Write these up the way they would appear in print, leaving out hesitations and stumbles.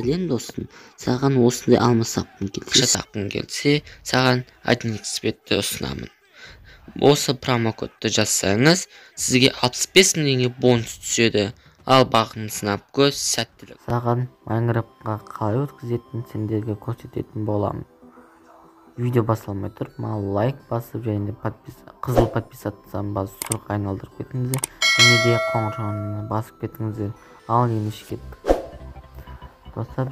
сәлем достым, саған осындай алма сапқым келсе, ақша тапқым келсе, саған 1xbetті ұсынамын. Осы промокодты жазсаңыз, сізге 65 000 теңге бонус түседі. Ал бағын сынап көз, сәттілік. Саған Майнкрафтқа қалай өткізетінін сендерге көрсететін боламын. Видео басылмай тұрып, маған лайк басып, және қызыл подписаттан басып, сұрқ айналдырып кетіңіздер. Және де қоңырауына басып кетіңіздер. Ал ендеше кеттік. Достар,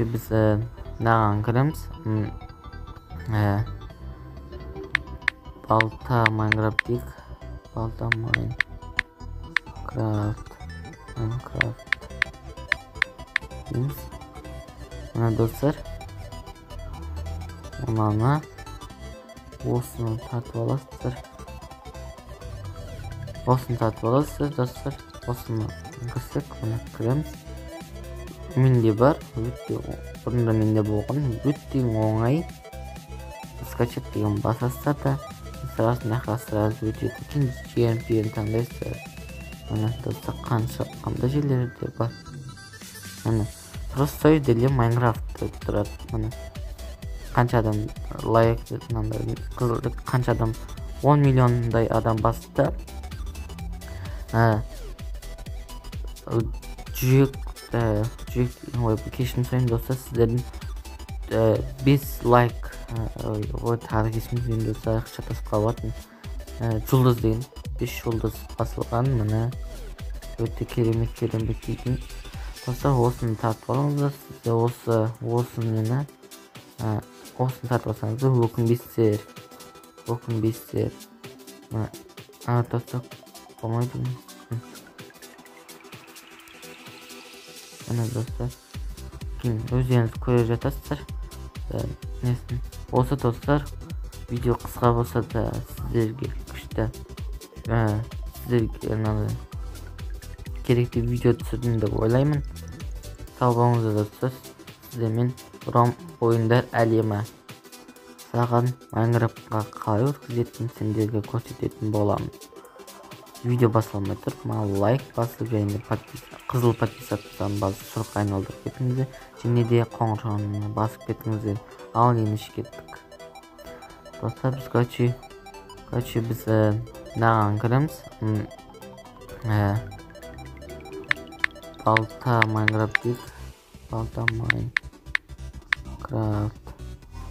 біз мынаған кіреміз. Балта Майнкрафт дейік. Балта Майнкрафт дейміз. Мына достар, мынаны осыны тартып аласыздар. Достар. Осыны кірсек, мына кіреміз. Менде бар, бұрында менде болған, өте оңай. Скачать деген басасыздар да, сразу өтеді. Екінші таңдайсыздар. Мына достар, қандай жерлерде бар. Мына простой деле Майнкрафт тұрады. Мына қанша адам лайк, қанша адам 10 миллиондай адам басты. Кешірім сұраймын достар, сіздердің 5 лайк, тағы кешірім сұраймын достар, шатасып қалатын. Жұлдыз деген 5 жұлдыз басылған, мына өте керемет дейтін. Достар, осыны тартып алыңыздар, сізде осыны тартып алсаңыздар, өкінбейсіздер. Достар, болмайды. Мына достар, өздеріңіз көре жатасыздар. Осы достар, видео қысқа болса да сіздерге күшті, сіздерге керекті видео түсірдім деп ойлаймын. Сау болыңыздар достар, сіздермен Ром ойындар әлемі. Саған Майнкрафтқа қалай өткізетінін сендерге көрсететін боламын. Видео басылмай тұрып, маған лайк басып, және қызыл подписаттан басып, сұрқ айналдырып кетіңіздер. Және де қоңырауына басып кетіңіздер. Ал ендеше кеттік. Достар, біз мынаған кіреміз. Балта Майнкрафт дейік. Балта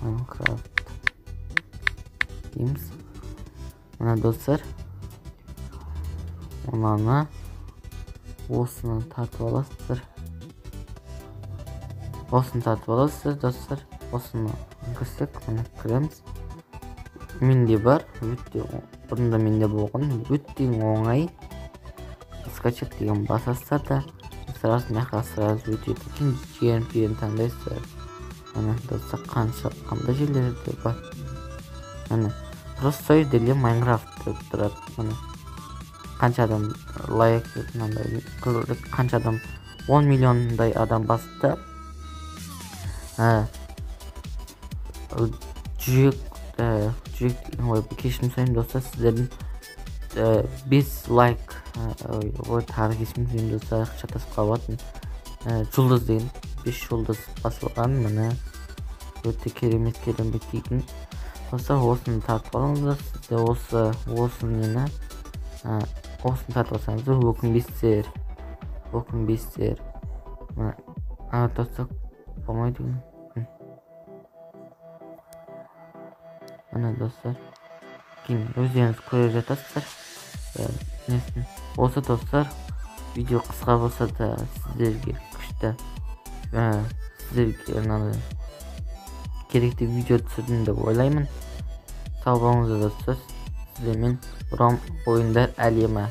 Майнкрафт дейміз. Мына достар, мынаны осыны тартып аласыздар. Достар. Осыны кірсек, мына кіреміз. Менде бар, бұрында менде болған, өте оңай. Скачать деген басасыздар да, сразу өтеді. Екінші таңдайсыздар. Мына достар, қандай жерлерде бар. Мына простой деле Майнкрафт тұрады. Мына қанша адам лайк, қанша адам 10 миллиондай адам басты. Кешірім сұраймын достар, сіздердің 5 лайк, тағы кешірім сұраймын достар, шатасып қалатын. Жұлдыз деген 5 жұлдыз басылған, мына өте керемет дейтін. Достар, осыны тартып алыңыздар, сізде осыны тартып алсаңыздар, өкінбейсіздер. Достар, болмайды. Мына достар, өздеріңіз көре жатасыздар. Осы достар, видео қысқа болса да сіздерге күшті, сіздерге керекті видео түсірдім деп ойлаймын. Сау болыңыздар достар, сіздермен Ром ойындар әлемі.